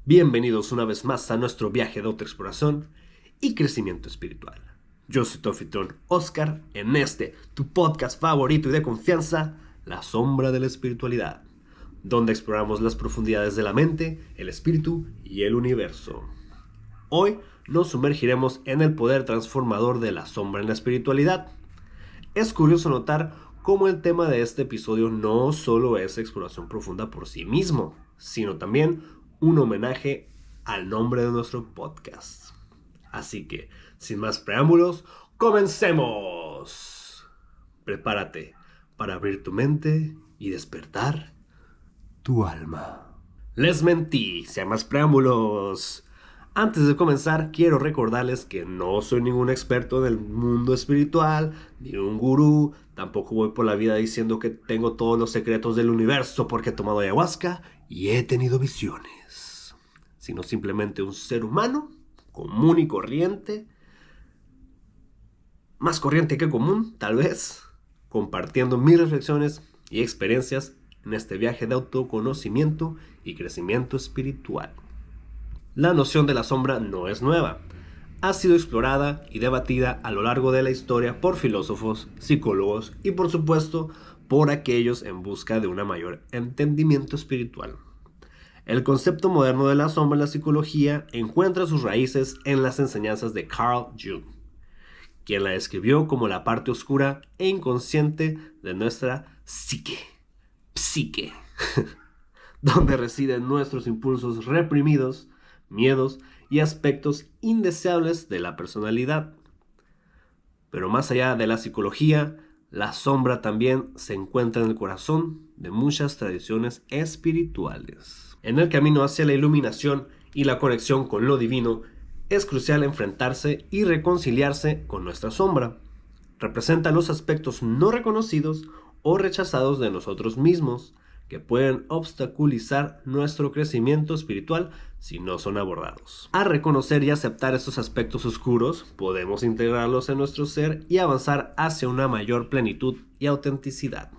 Bienvenidos una vez más a nuestro viaje de autoexploración y crecimiento espiritual. Yo soy tu anfitrión Oscar en tu podcast favorito y de confianza, La Sombra de la Espiritualidad, donde exploramos las profundidades de la mente, el espíritu y el universo. Hoy nos sumergiremos en el poder transformador de la sombra en la espiritualidad. Es curioso notar cómo el tema de este episodio no solo es exploración profunda por sí mismo, sino también un homenaje al nombre de nuestro podcast. Así que, sin más preámbulos, ¡comencemos! Prepárate para abrir tu mente y despertar tu alma. Les mentí, sin más preámbulos. Antes de comenzar, quiero recordarles que no soy ningún experto en el mundo espiritual, ni un gurú. Tampoco voy por la vida diciendo que tengo todos los secretos del universo porque he tomado ayahuasca y he tenido visiones. Sino simplemente un ser humano común y corriente, más corriente que común, tal vez, compartiendo mis reflexiones y experiencias en este viaje de autoconocimiento y crecimiento espiritual. La noción de la sombra no es nueva. Ha sido explorada y debatida a lo largo de la historia por filósofos, psicólogos y por supuesto por aquellos en busca de un mayor entendimiento espiritual. El concepto moderno de la sombra en la psicología encuentra sus raíces en las enseñanzas de Carl Jung, quien la describió como la parte oscura e inconsciente de nuestra psique, donde residen nuestros impulsos reprimidos, miedos y aspectos indeseables de la personalidad. Pero más allá de la psicología, la sombra también se encuentra en el corazón de muchas tradiciones espirituales. En el camino hacia la iluminación y la conexión con lo divino, es crucial enfrentarse y reconciliarse con nuestra sombra. Representa los aspectos no reconocidos o rechazados de nosotros mismos, que pueden obstaculizar nuestro crecimiento espiritual si no son abordados. Al reconocer y aceptar estos aspectos oscuros, podemos integrarlos en nuestro ser y avanzar hacia una mayor plenitud y autenticidad.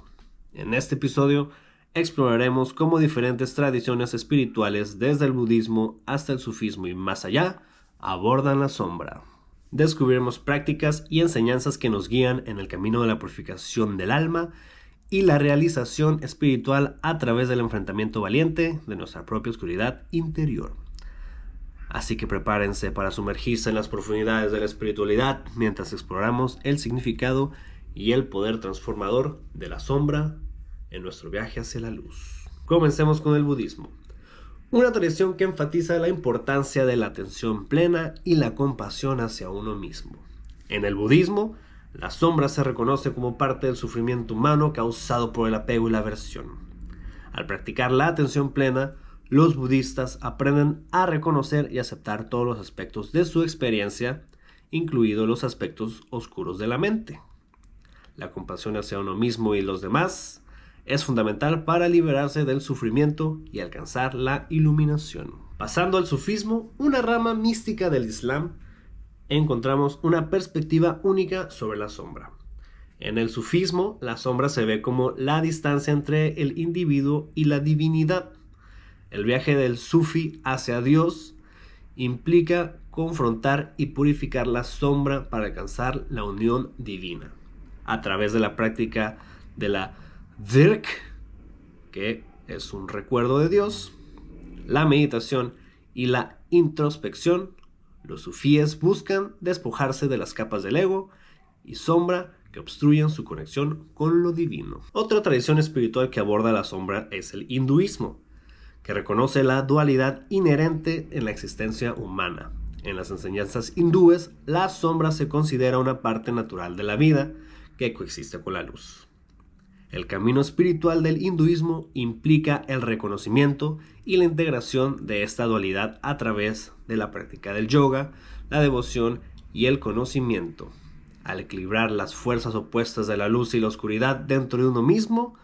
En este episodio exploraremos cómo diferentes tradiciones espirituales, desde el budismo hasta el sufismo y más allá, abordan la sombra. Descubriremos prácticas y enseñanzas que nos guían en el camino de la purificación del alma y la realización espiritual a través del enfrentamiento valiente de nuestra propia oscuridad interior. Así que prepárense para sumergirse en las profundidades de la espiritualidad mientras exploramos el significado y el poder transformador de la sombra en nuestro viaje hacia la luz. Comencemos con el budismo, una tradición que enfatiza la importancia de la atención plena y la compasión hacia uno mismo. En el budismo, la sombra se reconoce como parte del sufrimiento humano causado por el apego y la aversión. Al practicar la atención plena, los budistas aprenden a reconocer y aceptar todos los aspectos de su experiencia, incluidos los aspectos oscuros de la mente. La compasión hacia uno mismo y los demás es fundamental para liberarse del sufrimiento y alcanzar la iluminación. Pasando al sufismo, una rama mística del Islam, encontramos una perspectiva única sobre la sombra. En el sufismo, la sombra se ve como la distancia entre el individuo y la divinidad. El viaje del sufi hacia Dios implica confrontar y purificar la sombra para alcanzar la unión divina. A través de la práctica de la dhikr, que es un recuerdo de Dios, la meditación y la introspección, los sufíes buscan despojarse de las capas del ego y sombra que obstruyen su conexión con lo divino. Otra tradición espiritual que aborda la sombra es el hinduismo, que reconoce la dualidad inherente en la existencia humana. En las enseñanzas hindúes, la sombra se considera una parte natural de la vida que coexiste con la luz. El camino espiritual del hinduismo implica el reconocimiento y la integración de esta dualidad a través de la práctica del yoga, la devoción y el conocimiento. Al equilibrar las fuerzas opuestas de la luz y la oscuridad dentro de uno mismo,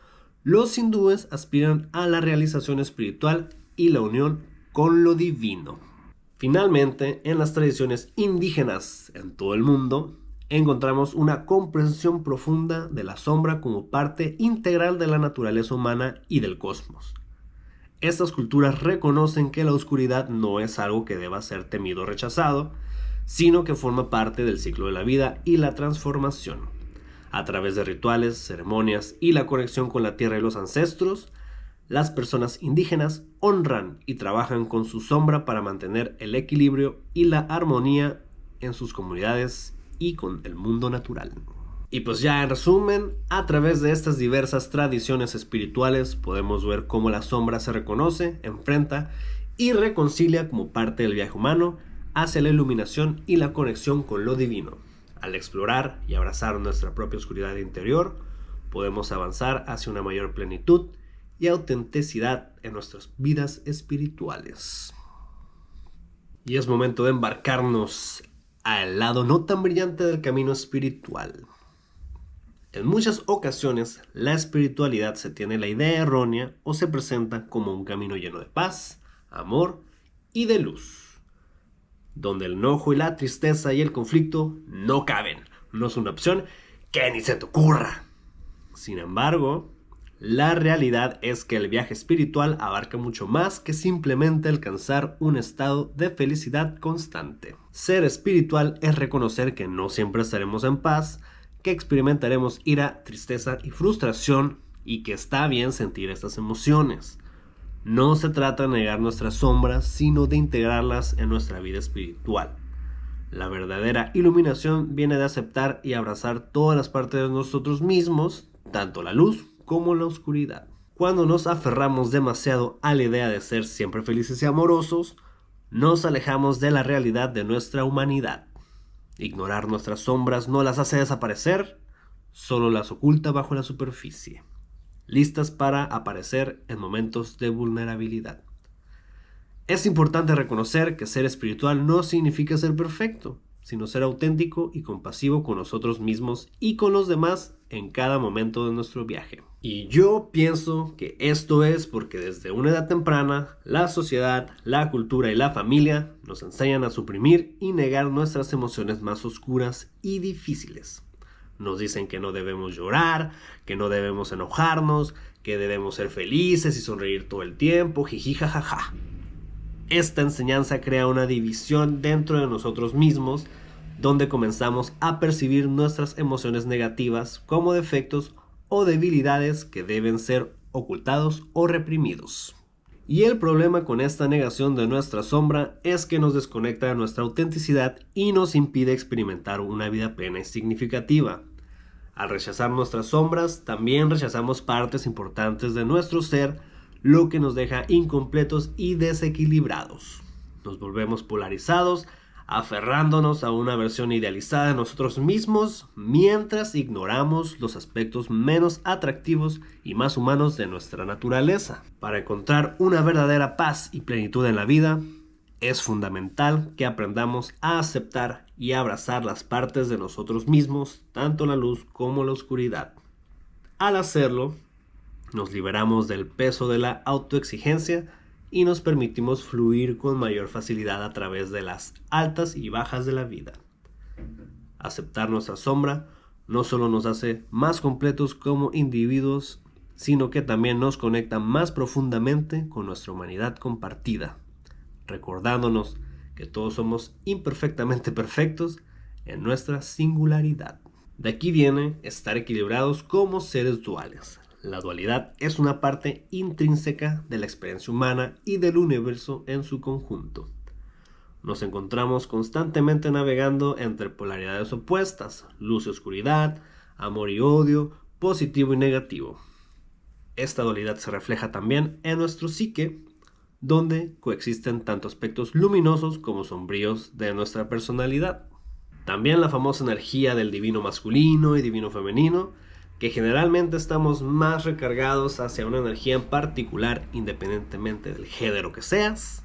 los hindúes aspiran a la realización espiritual y la unión con lo divino. Finalmente, en las tradiciones indígenas en todo el mundo, encontramos una comprensión profunda de la sombra como parte integral de la naturaleza humana y del cosmos. Estas culturas reconocen que la oscuridad no es algo que deba ser temido o rechazado, sino que forma parte del ciclo de la vida y la transformación. A través de rituales, ceremonias y la conexión con la tierra y los ancestros, las personas indígenas honran y trabajan con su sombra para mantener el equilibrio y la armonía en sus comunidades y con el mundo natural. Y pues ya en resumen, a través de estas diversas tradiciones espirituales podemos ver cómo la sombra se reconoce, enfrenta y reconcilia como parte del viaje humano hacia la iluminación y la conexión con lo divino. Al explorar y abrazar nuestra propia oscuridad interior, podemos avanzar hacia una mayor plenitud y autenticidad en nuestras vidas espirituales. Y es momento de embarcarnos al lado no tan brillante del camino espiritual. En muchas ocasiones, la espiritualidad se tiene la idea errónea o se presenta como un camino lleno de paz, amor y de luz, donde el enojo y la tristeza y el conflicto no caben. No es una opción que ni se te ocurra. Sin embargo, la realidad es que el viaje espiritual abarca mucho más que simplemente alcanzar un estado de felicidad constante. Ser espiritual es reconocer que no siempre estaremos en paz, que experimentaremos ira, tristeza y frustración y que está bien sentir estas emociones. No se trata de negar nuestras sombras, sino de integrarlas en nuestra vida espiritual. La verdadera iluminación viene de aceptar y abrazar todas las partes de nosotros mismos, tanto la luz como la oscuridad. Cuando nos aferramos demasiado a la idea de ser siempre felices y amorosos, nos alejamos de la realidad de nuestra humanidad. Ignorar nuestras sombras no las hace desaparecer, solo las oculta bajo la superficie, listas para aparecer en momentos de vulnerabilidad. Es importante reconocer que ser espiritual no significa ser perfecto, sino ser auténtico y compasivo con nosotros mismos y con los demás en cada momento de nuestro viaje. Y yo pienso que esto es porque desde una edad temprana, la sociedad, la cultura y la familia nos enseñan a suprimir y negar nuestras emociones más oscuras y difíciles. Nos dicen que no debemos llorar, que no debemos enojarnos, que debemos ser felices y sonreír todo el tiempo, jiji jajaja. Esta enseñanza crea una división dentro de nosotros mismos, donde comenzamos a percibir nuestras emociones negativas como defectos o debilidades que deben ser ocultados o reprimidos. Y el problema con esta negación de nuestra sombra es que nos desconecta de nuestra autenticidad y nos impide experimentar una vida plena y significativa. Al rechazar nuestras sombras, también rechazamos partes importantes de nuestro ser, lo que nos deja incompletos y desequilibrados. Nos volvemos polarizados, aferrándonos a una versión idealizada de nosotros mismos, mientras ignoramos los aspectos menos atractivos y más humanos de nuestra naturaleza. Para encontrar una verdadera paz y plenitud en la vida, es fundamental que aprendamos a aceptar y abrazar las partes de nosotros mismos, tanto la luz como la oscuridad. Al hacerlo, nos liberamos del peso de la autoexigencia y nos permitimos fluir con mayor facilidad a través de las altas y bajas de la vida. Aceptar nuestra sombra no solo nos hace más completos como individuos, sino que también nos conecta más profundamente con nuestra humanidad compartida, recordándonos que todos somos imperfectamente perfectos en nuestra singularidad. De aquí viene estar equilibrados como seres duales. La dualidad es una parte intrínseca de la experiencia humana y del universo en su conjunto. Nos encontramos constantemente navegando entre polaridades opuestas, luz y oscuridad, amor y odio, positivo y negativo. Esta dualidad se refleja también en nuestro psique, donde coexisten tanto aspectos luminosos como sombríos de nuestra personalidad. También la famosa energía del divino masculino y divino femenino, que generalmente estamos más recargados hacia una energía en particular independientemente del género que seas.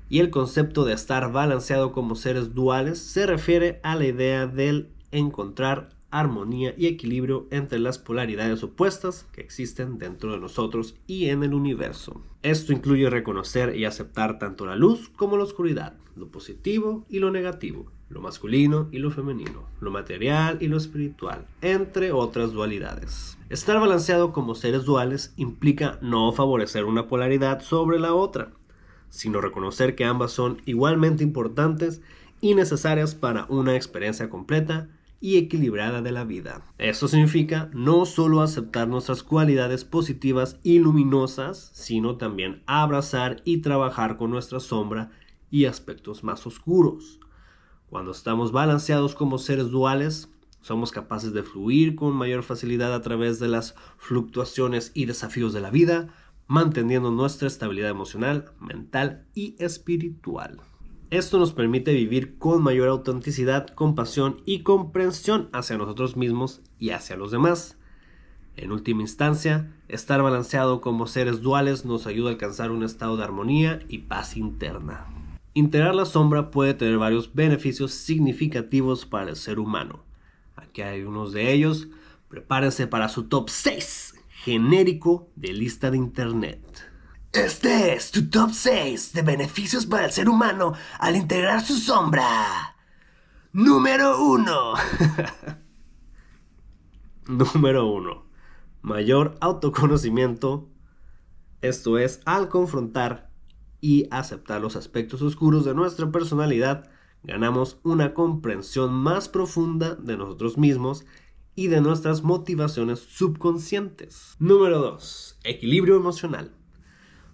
Y el concepto de estar balanceado como seres duales se refiere a la idea del encontrar armonía y equilibrio entre las polaridades opuestas que existen dentro de nosotros y en el universo. Esto incluye reconocer y aceptar tanto la luz como la oscuridad, lo positivo y lo negativo, lo masculino y lo femenino, lo material y lo espiritual, entre otras dualidades. Estar balanceado como seres duales implica no favorecer una polaridad sobre la otra, sino reconocer que ambas son igualmente importantes y necesarias para una experiencia completa y equilibrada de la vida. Esto significa no solo aceptar nuestras cualidades positivas y luminosas, sino también abrazar y trabajar con nuestra sombra y aspectos más oscuros. Cuando estamos balanceados como seres duales, somos capaces de fluir con mayor facilidad a través de las fluctuaciones y desafíos de la vida, manteniendo nuestra estabilidad emocional, mental y espiritual. Esto nos permite vivir con mayor autenticidad, compasión y comprensión hacia nosotros mismos y hacia los demás. En última instancia, estar balanceado como seres duales nos ayuda a alcanzar un estado de armonía y paz interna. Integrar la sombra puede tener varios beneficios significativos para el ser humano. Aquí hay unos de ellos. Prepárense para su top 6 genérico de lista de internet. Este es tu top 6 de beneficios para el ser humano al integrar su sombra. Número 1. Número 1. Mayor autoconocimiento. Esto es, al confrontar y aceptar los aspectos oscuros de nuestra personalidad, ganamos una comprensión más profunda de nosotros mismos y de nuestras motivaciones subconscientes. Número 2. Equilibrio emocional.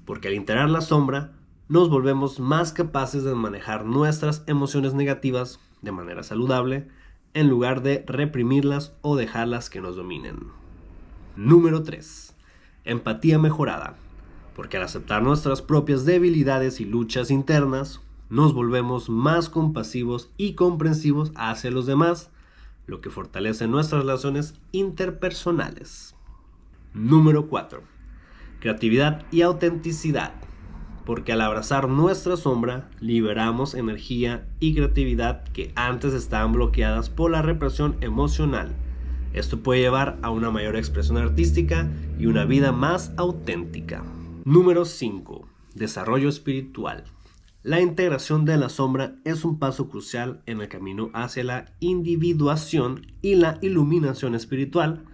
Porque al integrar la sombra, nos volvemos más capaces de manejar nuestras emociones negativas de manera saludable, en lugar de reprimirlas o dejarlas que nos dominen. Número 3. Empatía mejorada. Porque al aceptar nuestras propias debilidades y luchas internas, nos volvemos más compasivos y comprensivos hacia los demás, lo que fortalece nuestras relaciones interpersonales. Número 4. Creatividad y autenticidad. Porque al abrazar nuestra sombra, liberamos energía y creatividad que antes estaban bloqueadas por la represión emocional. Esto puede llevar a una mayor expresión artística y una vida más auténtica. Número 5. Desarrollo espiritual. La integración de la sombra es un paso crucial en el camino hacia la individuación y la iluminación espiritual.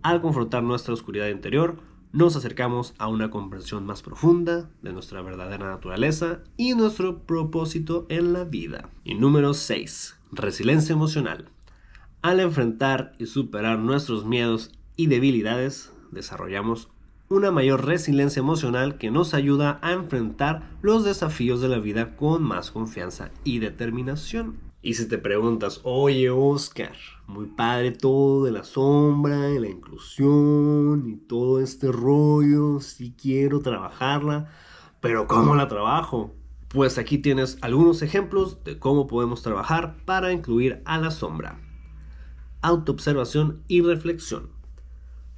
Al confrontar nuestra oscuridad interior, nos acercamos a una comprensión más profunda de nuestra verdadera naturaleza y nuestro propósito en la vida. Y número 6. Resiliencia emocional. Al enfrentar y superar nuestros miedos y debilidades, desarrollamos una mayor resiliencia emocional que nos ayuda a enfrentar los desafíos de la vida con más confianza y determinación. Y si te preguntas, oye Oscar, muy padre todo de la sombra, de la inclusión y todo este rollo, sí quiero trabajarla, pero ¿cómo la trabajo? Pues aquí tienes algunos ejemplos de cómo podemos trabajar para incluir a la sombra. Autoobservación y reflexión.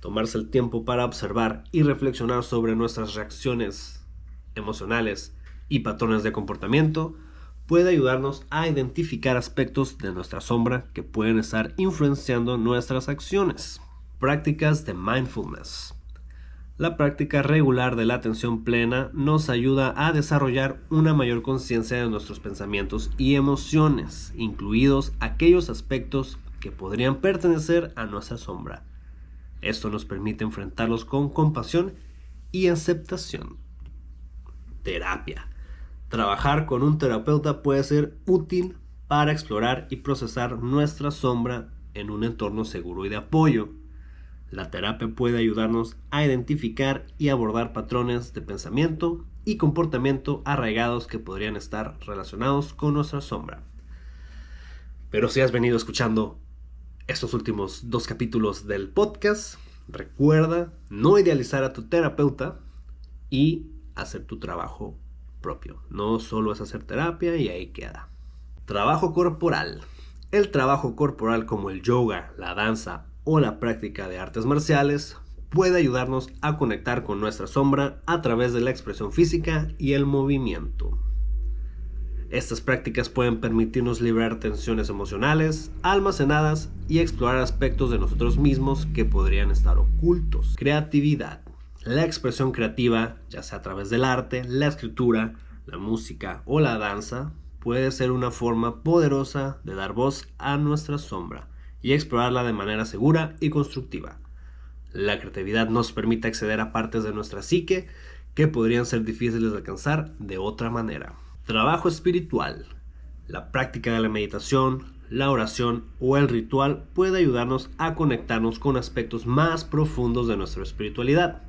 Tomarse el tiempo para observar y reflexionar sobre nuestras reacciones emocionales y patrones de comportamiento puede ayudarnos a identificar aspectos de nuestra sombra que pueden estar influenciando nuestras acciones. Prácticas de mindfulness. La práctica regular de la atención plena nos ayuda a desarrollar una mayor conciencia de nuestros pensamientos y emociones, incluidos aquellos aspectos que podrían pertenecer a nuestra sombra. Esto nos permite enfrentarlos con compasión y aceptación. Terapia. Trabajar con un terapeuta puede ser útil para explorar y procesar nuestra sombra en un entorno seguro y de apoyo. La terapia puede ayudarnos a identificar y abordar patrones de pensamiento y comportamiento arraigados que podrían estar relacionados con nuestra sombra. Pero si has venido escuchando estos últimos 2 capítulos del podcast, recuerda no idealizar a tu terapeuta y hacer tu trabajo propio. No solo es hacer terapia y ahí queda. Trabajo corporal. El trabajo corporal como el yoga, la danza o la práctica de artes marciales puede ayudarnos a conectar con nuestra sombra a través de la expresión física y el movimiento. Estas prácticas pueden permitirnos liberar tensiones emocionales, almacenadas y explorar aspectos de nosotros mismos que podrían estar ocultos. Creatividad. La expresión creativa, ya sea a través del arte, la escritura, la música o la danza, puede ser una forma poderosa de dar voz a nuestra sombra y explorarla de manera segura y constructiva. La creatividad nos permite acceder a partes de nuestra psique que podrían ser difíciles de alcanzar de otra manera. Trabajo espiritual. La práctica de la meditación, la oración o el ritual puede ayudarnos a conectarnos con aspectos más profundos de nuestra espiritualidad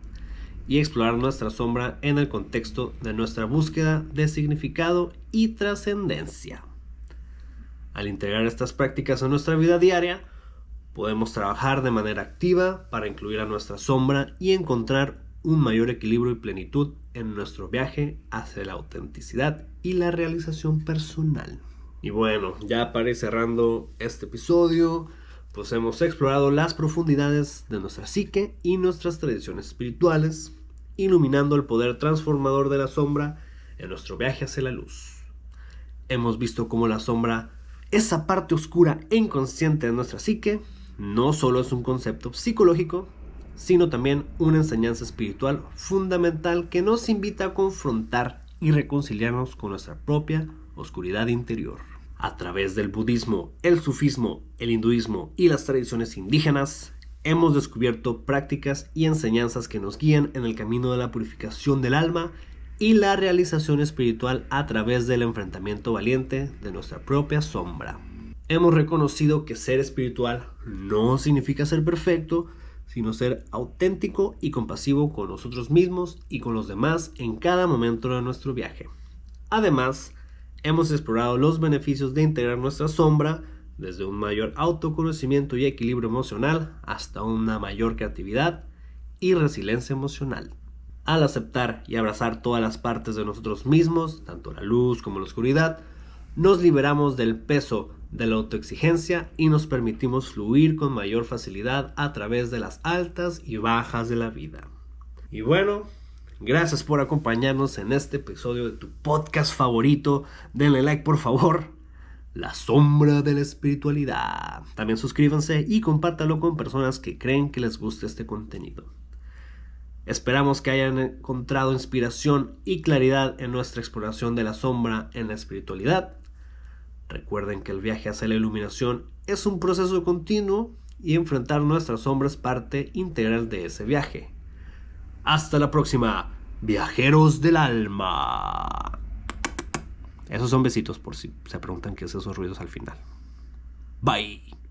y explorar nuestra sombra en el contexto de nuestra búsqueda de significado y trascendencia. Al integrar estas prácticas en nuestra vida diaria, podemos trabajar de manera activa para incluir a nuestra sombra y encontrar un mayor equilibrio y plenitud en nuestro viaje hacia la autenticidad y la realización personal. Y bueno, ya para ir cerrando este episodio, pues hemos explorado las profundidades de nuestra psique y nuestras tradiciones espirituales, iluminando el poder transformador de la sombra en nuestro viaje hacia la luz. Hemos visto cómo la sombra, esa parte oscura e inconsciente de nuestra psique, no solo es un concepto psicológico, sino también una enseñanza espiritual fundamental que nos invita a confrontar y reconciliarnos con nuestra propia oscuridad interior. A través del budismo, el sufismo, el hinduismo y las tradiciones indígenas, hemos descubierto prácticas y enseñanzas que nos guían en el camino de la purificación del alma y la realización espiritual a través del enfrentamiento valiente de nuestra propia sombra. Hemos reconocido que ser espiritual no significa ser perfecto, sino ser auténtico y compasivo con nosotros mismos y con los demás en cada momento de nuestro viaje. Además, hemos explorado los beneficios de integrar nuestra sombra, desde un mayor autoconocimiento y equilibrio emocional hasta una mayor creatividad y resiliencia emocional. Al aceptar y abrazar todas las partes de nosotros mismos, tanto la luz como la oscuridad, nos liberamos del peso de la autoexigencia y nos permitimos fluir con mayor facilidad a través de las altas y bajas de la vida. Y bueno, gracias por acompañarnos en este episodio de tu podcast favorito. Denle like por favor. La sombra de la espiritualidad. También suscríbanse y compártanlo con personas que creen que les guste este contenido. Esperamos que hayan encontrado inspiración y claridad en nuestra exploración de la sombra en la espiritualidad. Recuerden que el viaje hacia la iluminación es un proceso continuo y enfrentar nuestras sombras es parte integral de ese viaje. Hasta la próxima, viajeros del alma. Esos son besitos por si se preguntan qué es esos ruidos al final. Bye.